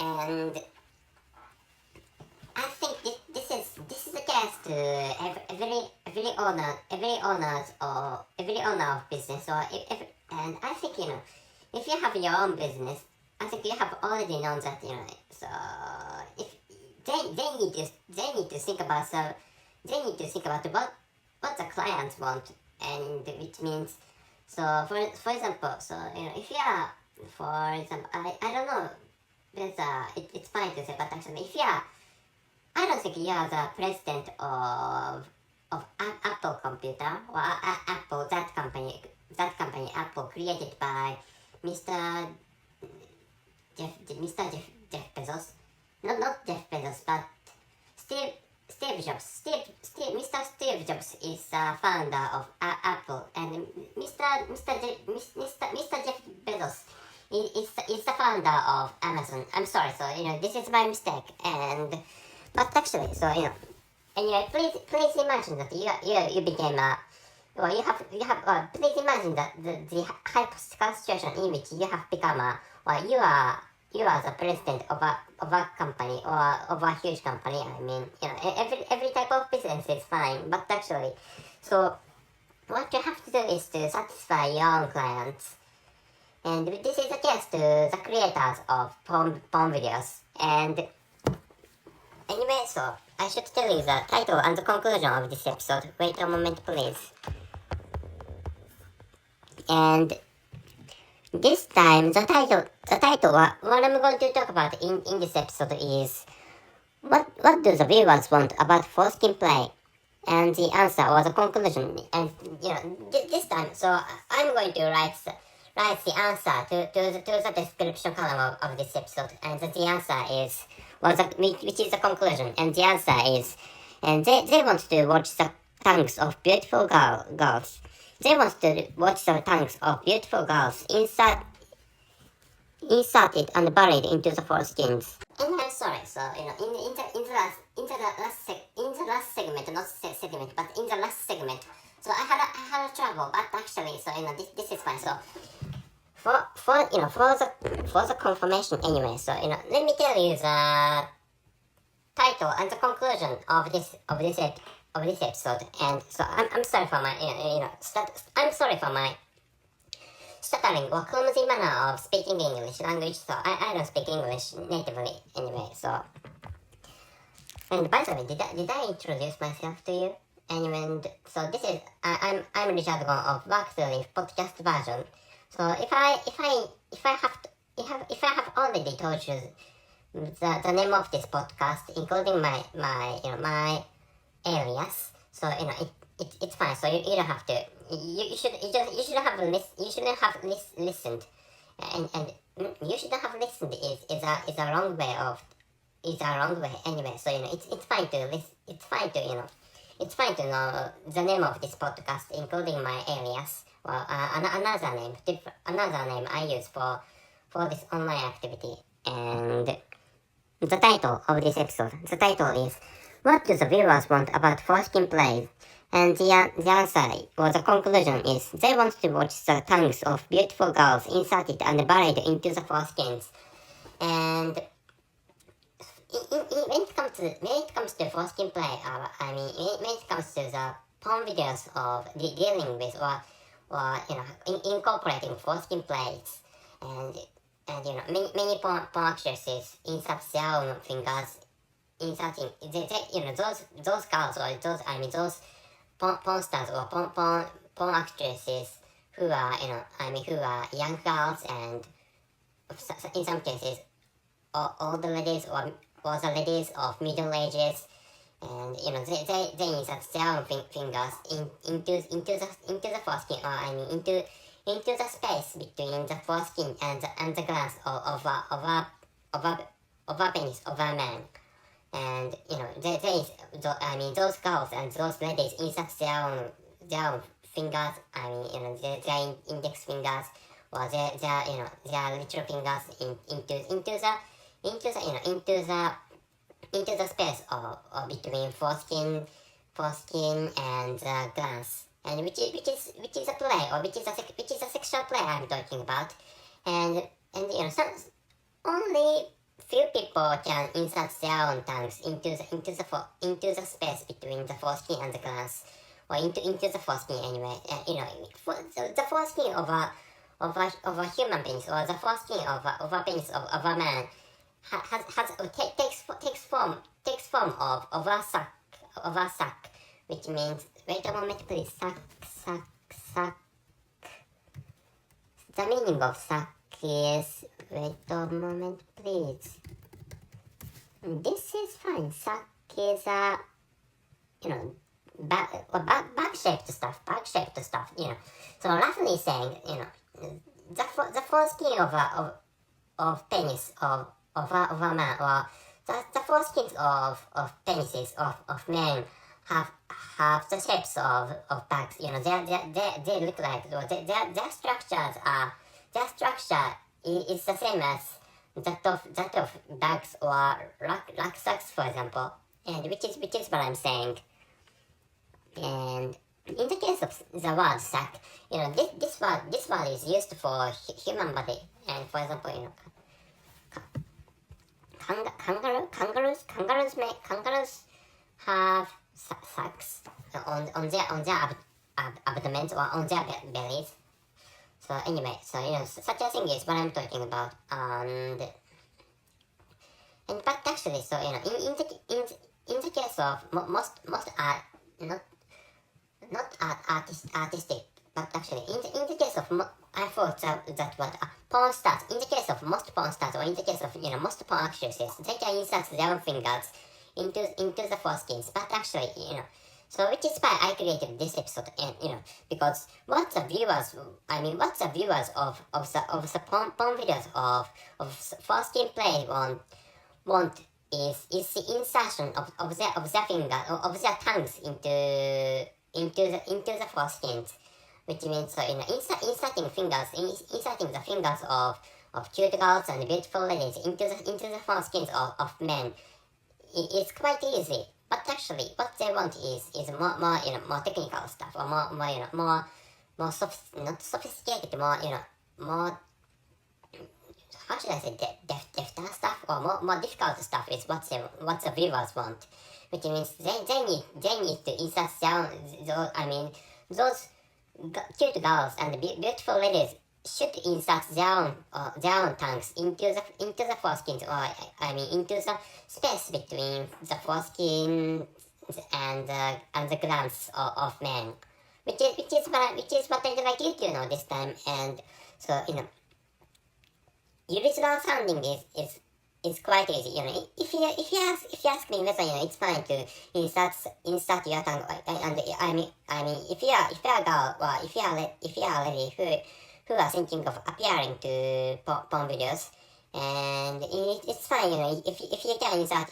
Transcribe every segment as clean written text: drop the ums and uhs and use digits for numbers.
and I think this is the case to every owner of business. So and I think if you have your own business, I think you have already known that So if they need to think about what the clients want, and which means for example, if you are, for example, I don't know whether it's fine to say, but actually if you are, I don't think you are the president of Apple Computer or Apple, that company Apple, created by Mr. Jeff Bezos. Not Jeff Bezos, but Steve Jobs. Mr. Steve Jobs is the founder of Apple, and Mr. Jeff Bezos is the founder of Amazon. I'm sorry, this is my mistake, but actually, anyway, please imagine that you became please imagine that the hypothetical situation in which you have become you are the president of a company, or of a huge company. I mean, every type of business is fine, but actually, so what you have to do is to satisfy your own clients, and this is the case to the creators of porn videos. And anyway, so I should tell you the title and the conclusion of this episode. Wait a moment, please. And this time, the title, what I'm going to talk about in this episode is what do the viewers want about foreskin play, and the answer or the conclusion. And this time, so I'm going to write the answer to the description column of this episode, and the answer is which is the conclusion, and the answer is, and they want to watch the tongues of beautiful girls. They want to watch the tongues of beautiful girls inserted and buried into the foreskins. And I'm sorry, so in the last segment, not segment, but in the last segment, so I had a trouble, but actually, this is fine. So for the confirmation anyway, so let me tell you the title and the conclusion of this episode. And so I'm sorry for my stuttering or clumsy manner of speaking English language. So I don't speak English natively anyway. So, and by the way, did I introduce myself to you? Anyway, so this is I'm Richard Gon of Work to Live podcast version. So if I have already told you the name of this podcast, including my alias, so it's fine. So you don't have to. You shouldn't have listened, and you shouldn't have listened is a wrong way anyway. So it's fine to listen. It's fine to know the name of this podcast, including my alias. Well, another name I use for this online activity. And the title of this episode, the title is "What do the viewers want about foreskin plays?" And the answer, or the conclusion, is they want to watch the tongues of beautiful girls inserted and buried into the foreskins. And when it comes to foreskin play, when it comes to the porn videos of dealing with or incorporating foreskin plays, and many porn actresses insert their own fingers, inserting those girls, or those porn stars or porn actresses who are young girls, and in some cases older ladies or the ladies of middle ages, and they insert their own fingers into the foreskin, or into the space between the foreskin and the glands of a penis of a man. And those girls and those ladies insert their own fingers. Their index fingers or their little fingers into the space or between foreskin and the glands, and which is a play, or which is a sexual play I'm talking about, and only few people can insert their own tongues into the space between the foreskin and the glands, or into the foreskin anyway. The foreskin of a human penis, or the foreskin of a penis of a man takes form of a sac, which means, wait a moment please, sac. The meaning of sac is, wait a moment please. This is fine. Sac is a, bag-shaped stuff, So roughly saying, the foreskin of penis of a man, or the foreskins of penises of men have the shapes of bags. They look like, their structure is the same as that of bags or rucksacks, for example, and which is what I'm saying. And in the case of the word sack, this word is used for human body, and for example, kangaroos have sacks on their abdomens or on their bellies. So anyway, such a thing is what I'm talking about, but actually, in the case of most are not artistic, but actually in the case of I thought that what porn stars, in the case of most porn stars, or in the case of most porn actresses, they can insert their own fingers into the foreskins, but actually, so which is why I created this episode, and because what the viewers of the porn videos of foreskin play want is the insertion of their finger, of their tongues into the foreskins, which means, inserting the fingers of cute girls and beautiful ladies into the foreskins of men. It's quite easy, but actually, what they want is more technical stuff, or more not sophisticated, more, how should I say, defter stuff, or more difficult stuff is what the viewers want, which means they need to insert those cute girls and beautiful ladies should insert their own tongues into the foreskins, or into the space between the foreskin and the glands of men, which is what I'd like you to know this time. And so original sounding is quite easy. If you ask me whether it's fine to insert your tongue, and if you are a girl, or if you are a lady who are thinking of appearing to porn videos, and it's fine, if you can insert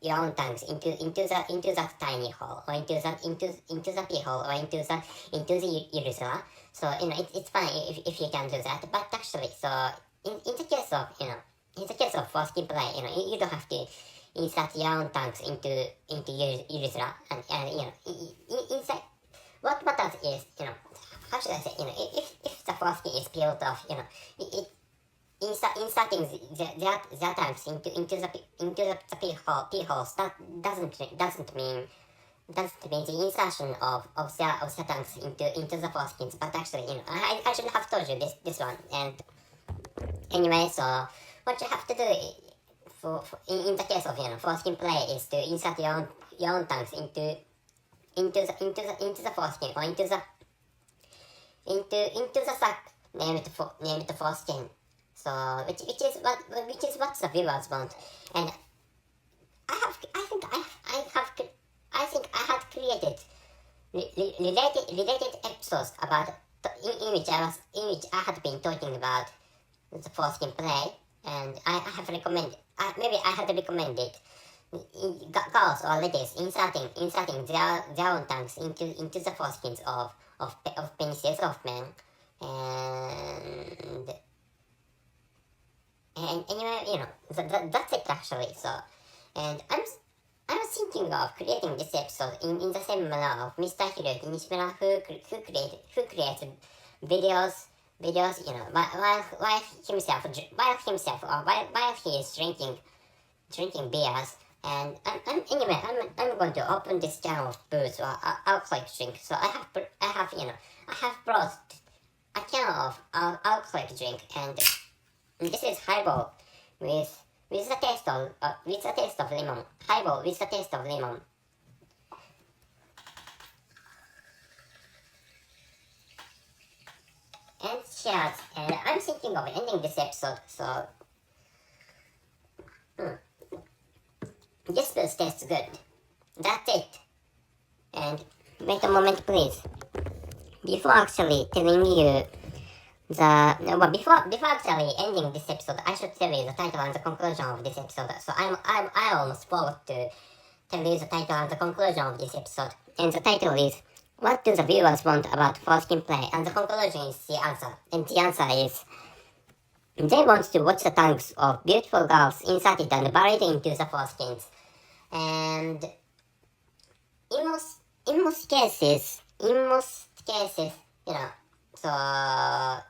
your own tongues into that tiny hole, or into the pee hole, or into the urethra. So it's fine if you can do that. But actually, so in the case of foreskin play, you don't have to insert your own tongues into urethra, and inside. What matters is, how should I say, if the foreskin is peeled off, inserting their tongues into the pee holes, that doesn't mean the insertion of their tongues into the foreskins. But actually, I should have told you this one. And anyway, so what you have to do in the case of foreskin play is to insert your own tongues into the foreskin, or into the sac named foreskin. So which is what the viewers want. And I think I had created related episodes about in which I had been talking about the foreskin play, and I have recommended, maybe I had recommended girls or ladies inserting their own tongues into the foreskins of penises of men, and anyway, that's it actually. So, and I was thinking of creating this episode in the same manner of Mr. Hiroki Nishimura, who creates videos videos, you know, while he is drinking beers. And anyway, I'm going to open this can of booze or alcoholic drink. So I have brought a can of alcoholic drink, and this is highball with the taste of lemon. Highball with the taste of lemon. And cheers. And I'm thinking of ending this episode. So this booze tastes good. That's it. And wait a moment, please. Before actually telling you before actually ending this episode, I should tell you the title and the conclusion of this episode. So I almost forgot to tell you the title and the conclusion of this episode. And the title is, what do the viewers want about foreskin play? And the conclusion is the answer. And the answer is, they want to watch the tongues of beautiful girls inserted and buried into the foreskins. And in most cases, you know, so I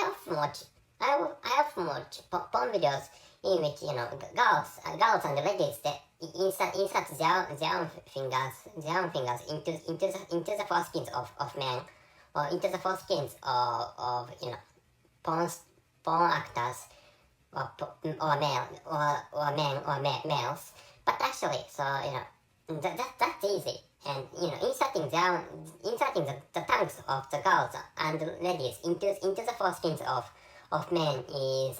often watch porn videos in which, you know, girls and ladies that insert their own fingers into the foreskins of men, or into the foreskins of you know, porn actors, or males. But actually, so, you know, that's easy. And, you know, inserting the tongues of the girls and ladies into the foreskins of men is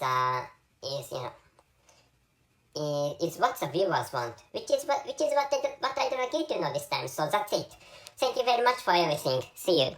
what the viewers want, which is what I'd like you to know this time. So that's it. Thank you very much for everything. See you.